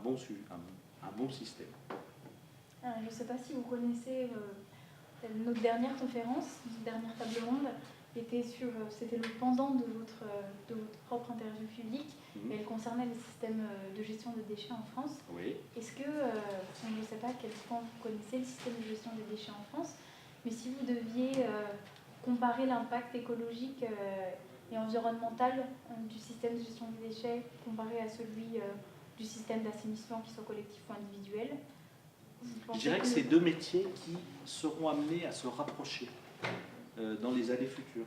un bon système. Alors, je ne sais pas si vous connaissez notre dernière conférence, notre dernière table ronde, c'était le pendant de votre propre interview publique, et elle concernait les systèmes de gestion des déchets en France. Oui. Est-ce que, je ne sais pas à quel point vous connaissez le système de gestion des déchets en France, mais si vous deviez comparer l'impact écologique et environnemental du système de gestion des déchets comparé à celui du système d'assainissement, qu'il soit collectif ou individuel, je dirais que c'est deux métiers qui seront amenés à se rapprocher dans les années futures.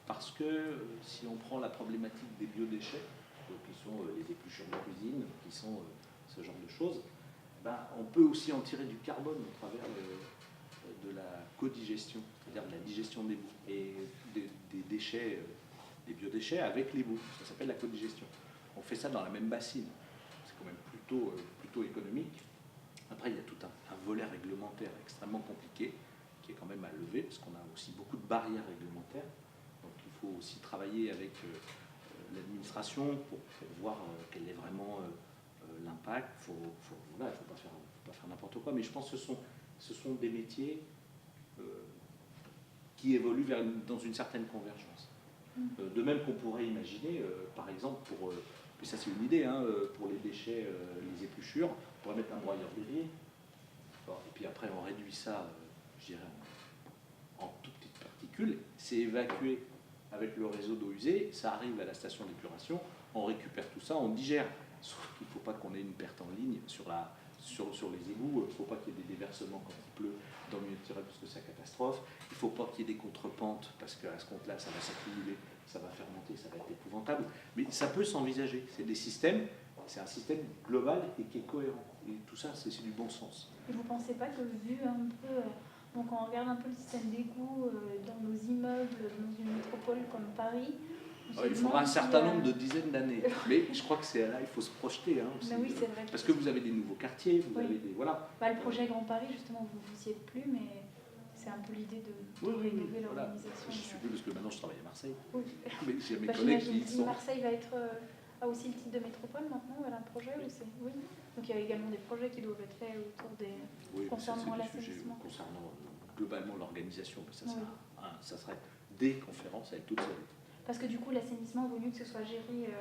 Parce que si on prend la problématique des biodéchets, qui sont les épluchures de cuisine, qui sont ce genre de choses, on peut aussi en tirer du carbone au travers de la codigestion, c'est-à-dire de la digestion des boues et des déchets, des biodéchets avec les boues. Ça s'appelle la codigestion. On fait ça dans la même bassine. C'est quand même plutôt économique. Après, il y a tout un volet réglementaire extrêmement compliqué qui est quand même à lever, parce qu'on a aussi beaucoup de barrières réglementaires. Donc il faut aussi travailler avec l'administration pour voir quel est vraiment l'impact. Il ne faut pas faire n'importe quoi, mais je pense que ce sont des métiers qui évoluent dans une certaine convergence. De même qu'on pourrait imaginer, par exemple, mais ça c'est une idée, pour les déchets, les épluchures, on pourrait mettre un broyeur d'évier. Et puis après on réduit ça, je dirais, en toutes petites particules, c'est évacué avec le réseau d'eau usée, ça arrive à la station d'épuration, on récupère tout ça, on digère. Sauf qu'il ne faut pas qu'on ait une perte en ligne sur les égouts, il ne faut pas qu'il y ait des déversements quand il pleut dans le milieu naturel parce que c'est la catastrophe, il ne faut pas qu'il y ait des contrepentes parce qu'à ce compte-là, ça va s'accumuler, ça va fermenter, ça va être épouvantable. Mais ça peut s'envisager, c'est un système global et qui est cohérent. Et tout ça, c'est du bon sens. Et vous ne pensez pas que vu un peu, donc on regarde un peu le système d'égout dans nos immeubles, dans une métropole comme Paris, il faudra un certain nombre de dizaines d'années. Mais je crois que c'est là, il faut se projeter. Aussi, oui, c'est vrai. Parce que vous avez des nouveaux quartiers, vous avez des... Voilà. Le projet Grand Paris, justement, vous n'y êtes plus, mais c'est un peu l'idée de rénover l'organisation. Je ne suis plus parce que maintenant je travaille à Marseille. Oui. Mais j'ai mes collègues qui sont... Marseille a aussi le titre de métropole maintenant, elle a un projet oui. Donc il y a également des projets qui doivent être faits autour concernant l'assainissement. Concernant globalement l'organisation, ça serait des conférences avec toutes seules. Parce que du coup, l'assainissement, il vaut mieux que ce soit géré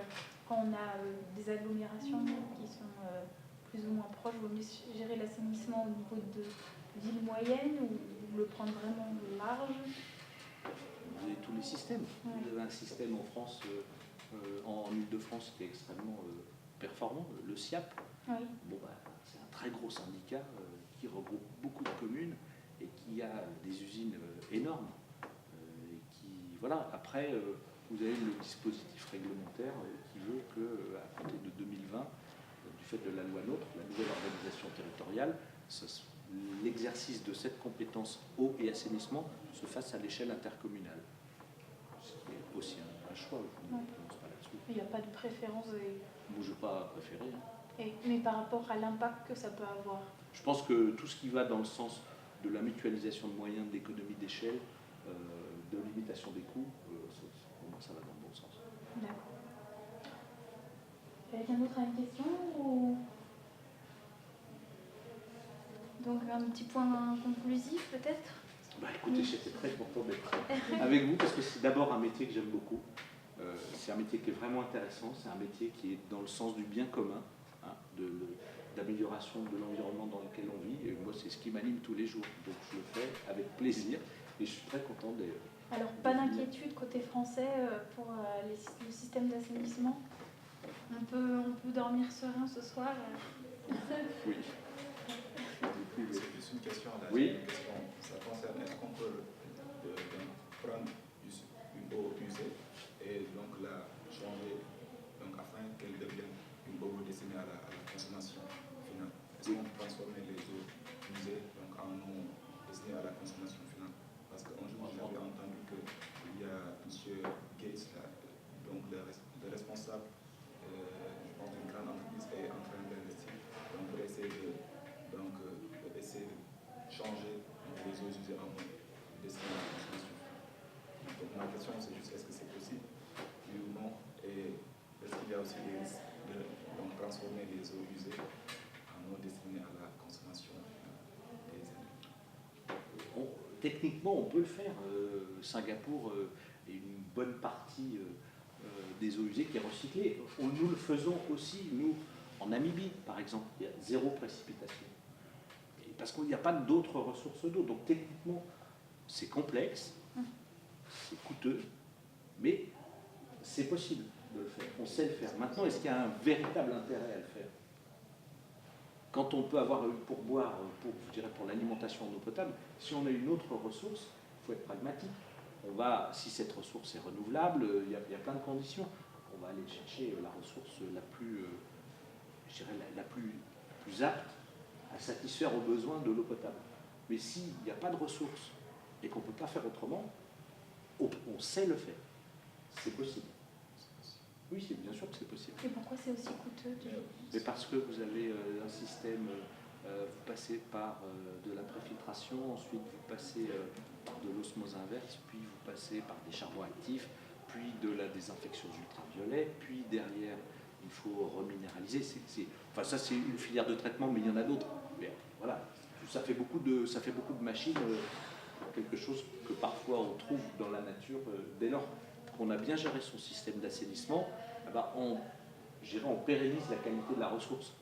quand on a des agglomérations qui sont plus ou moins proches, il vaut mieux gérer l'assainissement au niveau de villes moyennes ou le prendre vraiment large. Vous avez tous les systèmes. Vous avez un système en France, en Ile-de-France, qui est extrêmement performant, le SIAP. Oui. C'est un très gros syndicat qui regroupe beaucoup de communes et qui a des usines énormes. Après, vous avez le dispositif réglementaire qui veut qu'à compter de 2020, du fait de la loi NOTRe, la nouvelle organisation territoriale, l'exercice de cette compétence eau et assainissement se fasse à l'échelle intercommunale. C'est aussi un choix. Il n'y a pas de préférence. Moi, je ne veux pas préférer. Mais par rapport à l'impact que ça peut avoir. Je pense que tout ce qui va dans le sens de la mutualisation de moyens, d'économie d'échelle, de limitation des coûts, pour moi, ça va dans le bon sens. D'accord. Quelqu'un d'autre a une question ou... Donc un petit point conclusif peut-être. Écoutez, j'étais très content d'être avec vous parce que c'est d'abord un métier que j'aime beaucoup. C'est un métier qui est vraiment intéressant, c'est un métier qui est dans le sens du bien commun, d'amélioration de l'environnement dans lequel on vit. Et moi, c'est ce qui m'anime tous les jours. Donc je le fais avec plaisir et je suis très content d'être. Alors, pas d'inquiétude côté français pour le système d'assainissement. On peut dormir serein ce soir. Oui. C'est plus une question à la question. Ça concerne est-ce qu'on peut prendre une eau usée et donc la changer afin qu'elle devienne une eau destinée à la consommation finale. Est-ce qu'on peut transformer les eaux usées en eau destinée à la consommation finale? Parce qu'un jour, j'avais entendu qu'il y a M. Gates, donc le responsable, je pense, d'une grande entreprise, est en train d'investir pour essayer de changer les eaux usées en eau destinée à la consommation. Donc ma question, c'est juste est-ce que c'est possible, oui ou non, et est-ce qu'il y a aussi des risques transformer les eaux usées en eau destinée à la consommation des énergies? Techniquement, on peut le faire. Singapour est une bonne partie des eaux usées qui est recyclée. Nous le faisons aussi, nous, en Namibie, par exemple. Il y a 0 précipitation. Parce qu'il n'y a pas d'autres ressources d'eau. Donc techniquement, c'est complexe, c'est coûteux, mais c'est possible de le faire. On sait le faire. Maintenant, est-ce qu'il y a un véritable intérêt à le faire? Quand on peut avoir pour boire, je dirais pour l'alimentation en eau potable, si on a une autre ressource, il faut être pragmatique. Si cette ressource est renouvelable, il y a plein de conditions. On va aller chercher la ressource la plus, je dirais, la plus apte à satisfaire aux besoins de l'eau potable. Mais s'il n'y a pas de ressources et qu'on ne peut pas faire autrement, on sait le faire. C'est possible. Oui, c'est bien sûr que c'est possible. Et pourquoi c'est aussi coûteux Mais parce que vous avez un système, vous passez par de la préfiltration, ensuite vous passez par de l'osmose inverse, puis vous passez par des charbons actifs, puis de la désinfection ultraviolet, puis derrière il faut reminéraliser. Enfin ça c'est une filière de traitement, mais il y en a d'autres. Mais voilà, ça fait beaucoup de machines pour quelque chose que parfois on trouve dans la nature dès lors qu'on a bien géré son système d'assainissement. On pérennise la qualité de la ressource.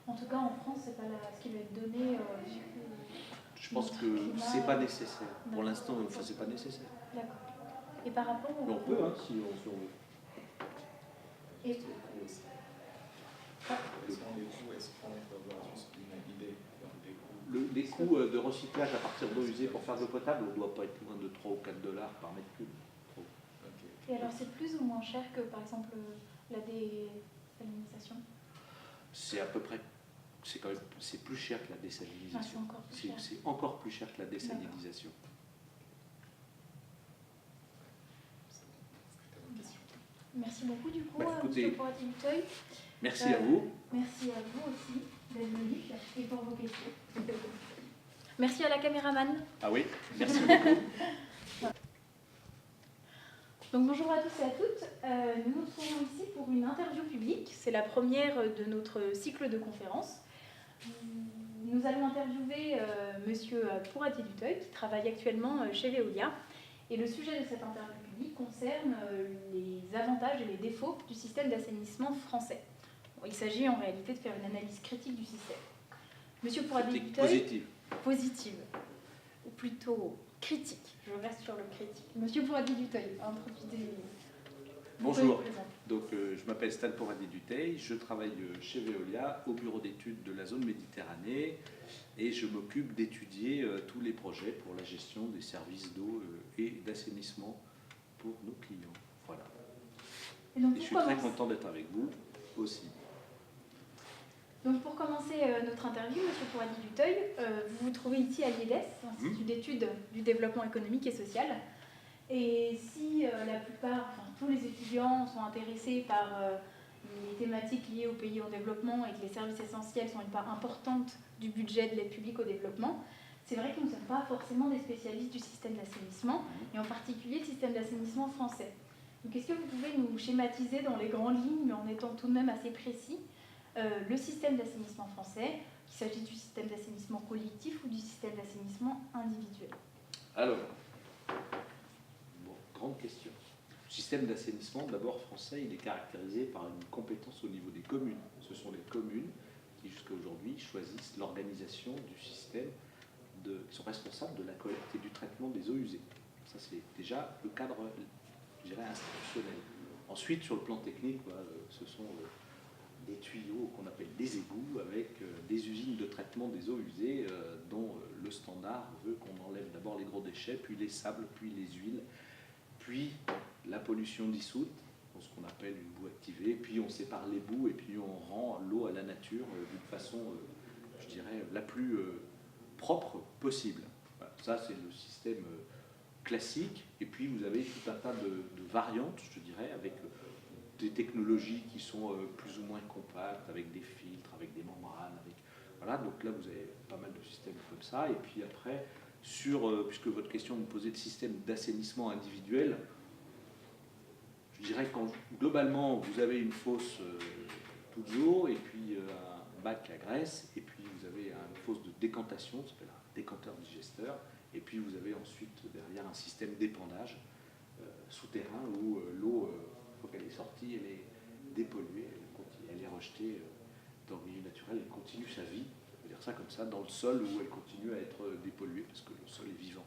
En tout cas, en France, c'est pas ce qui va être donné. Je pense que c'est pas nécessaire. Pour l'instant, c'est pas nécessaire. D'accord. Et par rapport au... Mais on peut, hein, si on veut. Et... Est-ce qu'on peut avoir juste une idée des coûts? Les coûts de recyclage à partir d'eau usée pour faire de l'eau potable, on ne doit pas être loin de 3 ou 4 $ par mètre cube. Et alors, c'est plus ou moins cher que, par exemple, la désalinisation? C'est à peu près, c'est plus cher que la désalinisation. C'est encore plus cher que la désalinisation. Merci beaucoup du coup, M. Porati-Duteuil. Merci à vous. Merci à vous aussi d'être venu et pour vos questions. Merci à la caméraman. Ah oui, merci beaucoup. Donc bonjour à tous et à toutes, nous nous trouvons ici pour une interview publique, c'est la première de notre cycle de conférences. Nous allons interviewer Monsieur Porati-Duteuil qui travaille actuellement chez Veolia et le sujet de cette interview publique concerne les avantages et les défauts du système d'assainissement français. Bon, il s'agit en réalité de faire une analyse critique du système. Monsieur Porati-Duteuil, positive, ou plutôt critique. Je reste sur le critique. Monsieur Porati-Duteuil, bonjour. Donc, je m'appelle Stan Porati-Duteuil, je travaille chez Veolia au bureau d'études de la zone Méditerranée et je m'occupe d'étudier tous les projets pour la gestion des services d'eau et d'assainissement pour nos clients. Voilà. Et donc, je suis très content d'être avec vous aussi. Donc pour commencer notre interview, M. Porati-Duteuil, vous vous trouvez ici à l'IEDES, Institut d'études du développement économique et social. Et si la plupart, tous les étudiants sont intéressés par les thématiques liées aux pays en développement et que les services essentiels sont une part importante du budget de l'aide publique au développement, c'est vrai que nous ne sommes pas forcément des spécialistes du système d'assainissement, et en particulier le système d'assainissement français. Donc est-ce que vous pouvez nous schématiser dans les grandes lignes, mais en étant tout de même assez précis, le système d'assainissement français, qu'il s'agisse du système d'assainissement collectif ou du système d'assainissement individuel? Alors, grande question. Le système d'assainissement, d'abord français, il est caractérisé par une compétence au niveau des communes. Ce sont les communes qui, jusqu'à aujourd'hui, choisissent l'organisation du système, qui sont responsables de la collecte et du traitement des eaux usées. Ça, c'est déjà le cadre, je dirais, institutionnel. Ensuite, sur le plan technique, ce sont des tuyaux qu'on appelle des égouts avec des usines de traitement des eaux usées dont le standard veut qu'on enlève d'abord les gros déchets, puis les sables, puis les huiles, puis la pollution dissoute, ce qu'on appelle une boue activée, puis on sépare les boues et puis on rend l'eau à la nature d'une façon, je dirais, la plus propre possible. Voilà, ça, c'est le système classique. Et puis vous avez tout un tas de variantes, je dirais, avec des technologies qui sont plus ou moins compactes, avec des filtres, avec des membranes, voilà, donc là vous avez pas mal de systèmes comme ça. Et puis après, puisque votre question me posait de système d'assainissement individuel, je dirais que globalement vous avez une fosse Pozzo, et puis un bac à graisse, et puis vous avez une fosse de décantation, ça s'appelle un décanteur-digesteur, et puis vous avez ensuite derrière un système d'épandage souterrain où l'eau, une fois qu'elle est sortie, elle est dépolluée, elle est rejetée dans le milieu naturel, elle continue sa vie, on va dire ça comme ça, dans le sol où elle continue à être dépolluée parce que le sol est vivant.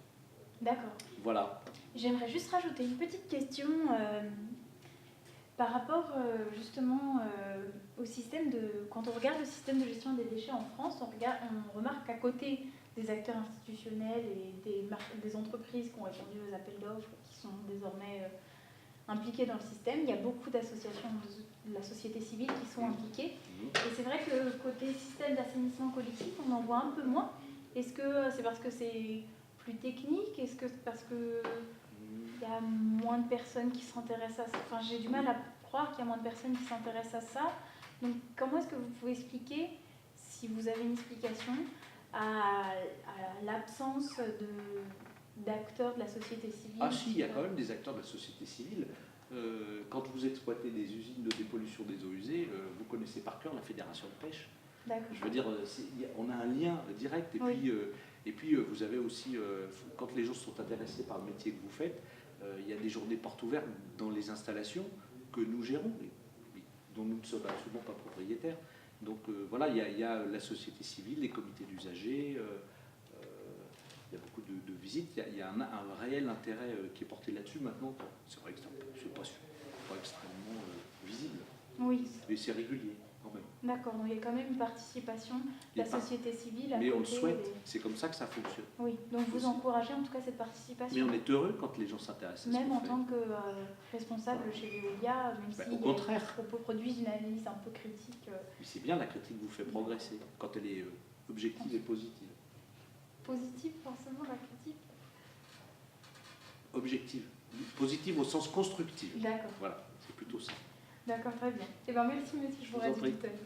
D'accord. Voilà. J'aimerais juste rajouter une petite question par rapport justement au système de... Quand on regarde le système de gestion des déchets en France, on remarque qu'à côté des acteurs institutionnels et des entreprises qui ont répondu aux appels d'offres, qui sont désormais impliquées dans le système, il y a beaucoup d'associations de la société civile qui sont impliquées. Et c'est vrai que côté système d'assainissement collectif, on en voit un peu moins. Est-ce que c'est parce que c'est plus technique? Est-ce que c'est parce que il y a moins de personnes qui s'intéressent à ça? Enfin, j'ai du mal à croire qu'il y a moins de personnes qui s'intéressent à ça. Donc, comment est-ce que vous pouvez expliquer, si vous avez une explication, à l'absence d'acteurs de la société civile? Ah si, il y a quand même des acteurs de la société civile. Quand vous exploitez des usines de dépollution des eaux usées, vous connaissez par cœur la Fédération de pêche. D'accord. Je veux dire, on a un lien direct. Et oui. puis, vous avez aussi, quand les gens sont intéressés par le métier que vous faites, il y a des journées portes ouvertes dans les installations que nous gérons, dont nous ne sommes absolument pas propriétaires. Donc voilà, il y a la société civile, les comités d'usagers, il y a beaucoup de visites, il y a un réel intérêt qui est porté là-dessus maintenant. C'est vrai que c'est pas extrêmement visible, oui. Mais c'est régulier quand même. D'accord, donc il y a quand même une participation de la société civile à mais côté. On le souhaite, c'est comme ça que ça fonctionne. Oui, donc vous encouragez en tout cas cette participation. Mais on est heureux quand les gens s'intéressent à ce même en fait. tant que responsable chez Veolia, même si au contraire. on produit une analyse un peu critique. Mais c'est bien, la critique vous fait progresser quand elle est objective et positive. Positive forcément, la critique? Objective. Positive au sens constructif. D'accord. Voilà, c'est plutôt ça. D'accord, très bien. Eh bien, merci monsieur, je vous remercie tout à l'heure.